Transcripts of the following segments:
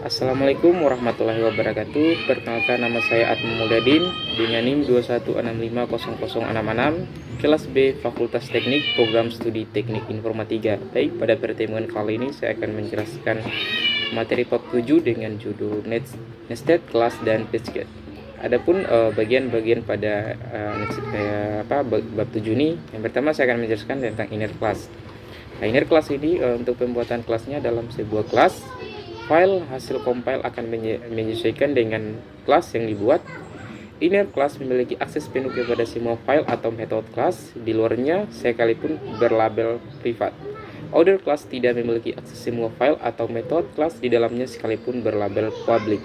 Assalamualaikum warahmatullahi wabarakatuh. Perkenalkan, nama saya Atma Mulyadin dengan NIM 216500066, kelas B Fakultas Teknik, Program Studi Teknik Informatika. Baik, pada pertemuan kali ini saya akan menjelaskan materi bab 7 dengan judul Nested Class dan Pesket. Adapun bagian-bagian pada bab 7 ini, yang pertama saya akan menjelaskan tentang inner class. Nah, inner class ini untuk pembuatan kelasnya dalam sebuah kelas, file hasil compile akan menyesuaikan dengan kelas yang dibuat. Inner class memiliki akses penuh kepada semua file atau metode kelas di luarnya sekalipun berlabel privat. Outer class tidak memiliki akses semua file atau metode kelas di dalamnya sekalipun berlabel public.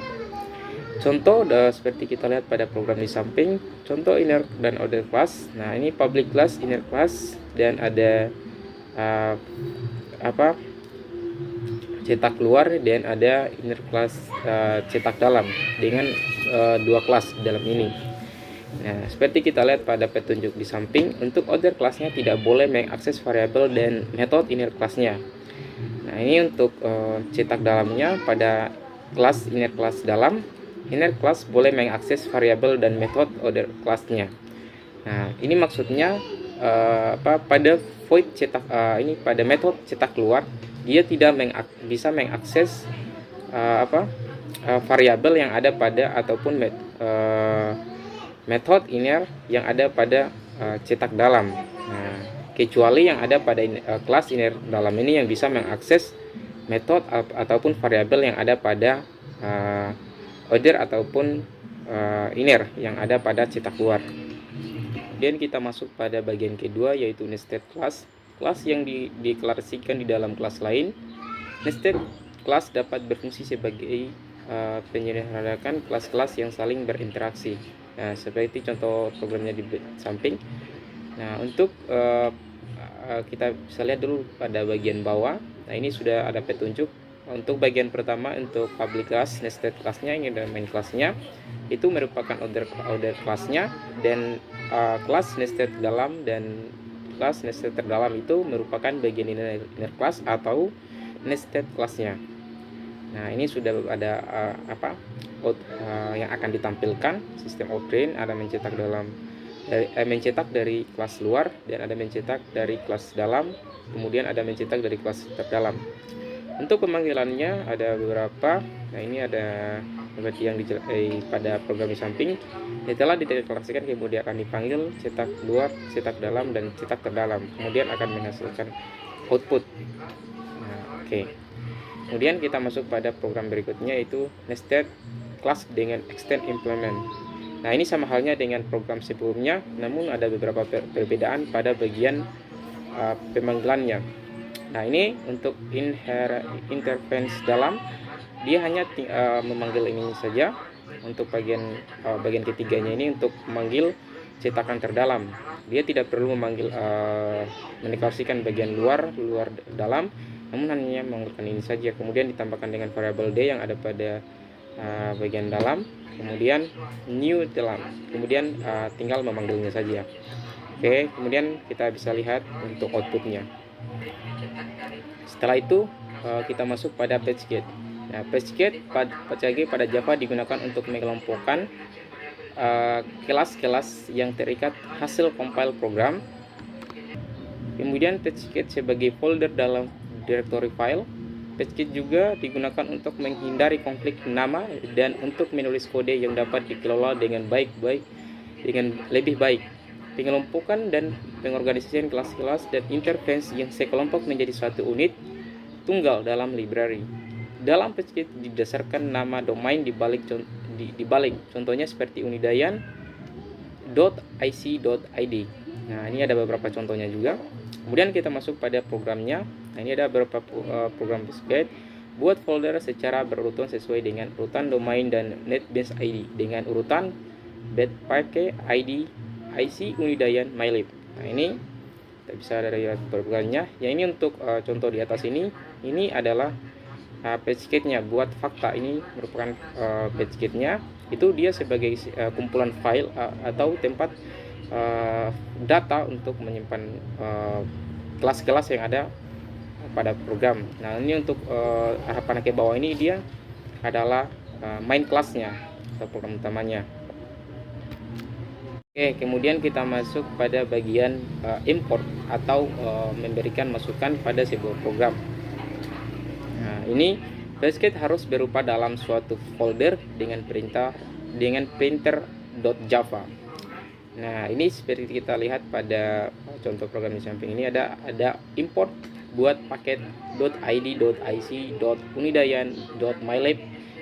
Contoh seperti kita lihat pada program di samping, contoh inner dan outer class. Nah, ini public class, inner class, dan ada cetak luar, dan ada inner class cetak dalam dengan dua kelas dalam ini. Nah, seperti kita lihat pada petunjuk di samping, untuk outer classnya tidak boleh mengakses variabel dan metode inner classnya. Nah, ini untuk cetak dalamnya pada kelas inner class dalam, inner class boleh mengakses variabel dan metode outer classnya. Nah, ini maksudnya pada void cetak ini pada metode cetak keluar, dia tidak bisa mengakses variabel yang ada pada ataupun metode inner yang ada pada cetak dalam. Nah, kecuali yang ada pada kelas inner dalam ini yang bisa mengakses metode ataupun variabel yang ada pada outer ataupun inner yang ada pada cetak luar. Kemudian kita masuk pada bagian kedua, yaitu nested class. Kelas yang dideklarasikan di dalam kelas lain. Nested class dapat berfungsi sebagai penyederhanakan kelas-kelas yang saling berinteraksi. Nah, seperti contoh programnya di samping. Nah, untuk kita bisa lihat dulu pada bagian bawah. Nah, ini sudah ada petunjuk. Untuk bagian pertama, untuk public class, nested classnya, ini adalah main classnya, itu merupakan order classnya, dan kelas nested dalam dan kelas nested terdalam itu merupakan bagian inner class atau nested classnya. Nah, ini sudah ada yang akan ditampilkan sistem outbrain, ada mencetak dari kelas luar, dan ada mencetak dari kelas dalam, kemudian ada mencetak dari kelas terdalam. Untuk pemanggilannya ada beberapa. Nah, ini ada seperti yang pada program di samping. Setelah dideklarasikan, kemudian akan dipanggil cetak luar, cetak dalam, dan cetak terdalam. Kemudian akan menghasilkan output. Nah, oke. Kemudian kita masuk pada program berikutnya, yaitu nested class dengan extend implement. Nah, ini sama halnya dengan program sebelumnya, namun ada beberapa perbedaan pada bagian pemanggilannya. Nah, ini untuk interference dalam, dia hanya memanggil ini saja. Untuk bagian ketiganya ini untuk memanggil cetakan terdalam, dia tidak perlu memanggil mendeklarasikan bagian luar dalam, namun hanya memanggilkan ini saja. Kemudian ditambahkan dengan variabel d yang ada pada bagian dalam, kemudian new dalam, kemudian tinggal memanggilnya saja. Oke, kemudian kita bisa lihat untuk outputnya. Setelah itu kita masuk pada PageGate. Nah, PageGate pada Java digunakan untuk mengelompokkan kelas-kelas yang terikat hasil compile program. Kemudian PageGate sebagai folder dalam directory file. PageGate juga digunakan untuk menghindari konflik nama dan untuk menulis kode yang dapat dikelola dengan lebih baik. Pengelompokan dan pengorganisasian kelas-kelas dan interface yang sekelompok menjadi suatu unit tunggal dalam library. Dalam PageGate didasarkan nama domain dibalik. Contohnya seperti unidayan.ic.id. Nah, ini ada beberapa contohnya juga. Kemudian kita masuk pada programnya. Nah, ini ada beberapa program PageGate. Buat folder secara berurutan sesuai dengan urutan domain dan NetBeans ID dengan urutan bed.pk ID IC Unidayan MyLib. Nah, ini kita bisa dari programnya. Ya, ini untuk contoh di atas ini adalah PageGate-nya. Buat fakta ini merupakan PageGate-nya. Itu dia sebagai kumpulan file atau tempat data untuk menyimpan kelas-kelas yang ada pada program. Nah, ini untuk harapan ke bawah ini dia adalah main kelasnya atau program utamanya. Oke, kemudian kita masuk pada bagian import atau memberikan masukan pada sebuah program. Nah, ini Basket harus berupa dalam suatu folder dengan printer.java. Nah, ini seperti kita lihat pada contoh program di samping ini ada import buat paket .id, .ic, .unidayan.mylab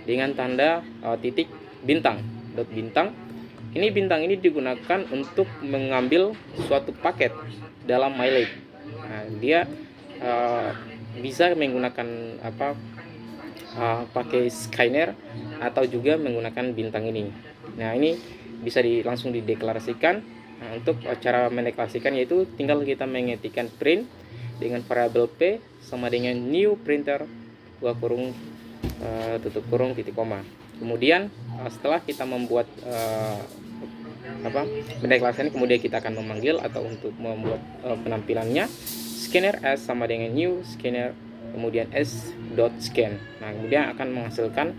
dengan tanda titik bintang, bintang. Ini bintang ini digunakan untuk mengambil suatu paket dalam mylab. Nah, dia bisa menggunakan pakai scanner atau juga menggunakan bintang ini. Nah, ini bisa langsung dideklarasikan. Nah, untuk cara mendeklarasikan yaitu tinggal kita mengetikkan print dengan variabel p sama dengan new printer tutup kurung titik koma. Kemudian setelah kita membuat mendeklarasikan, kemudian kita akan memanggil atau untuk membuat penampilannya scanner s sama dengan new scanner kemudian s.scan. Nah, kemudian akan menghasilkan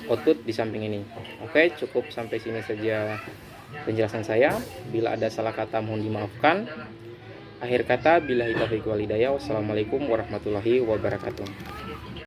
output di samping ini. Oke, cukup sampai sini saja penjelasan saya. Bila ada salah kata mohon dimaafkan. Akhir kata, billahi taufiq wal hidayah. Wassalamualaikum warahmatullahi wabarakatuh.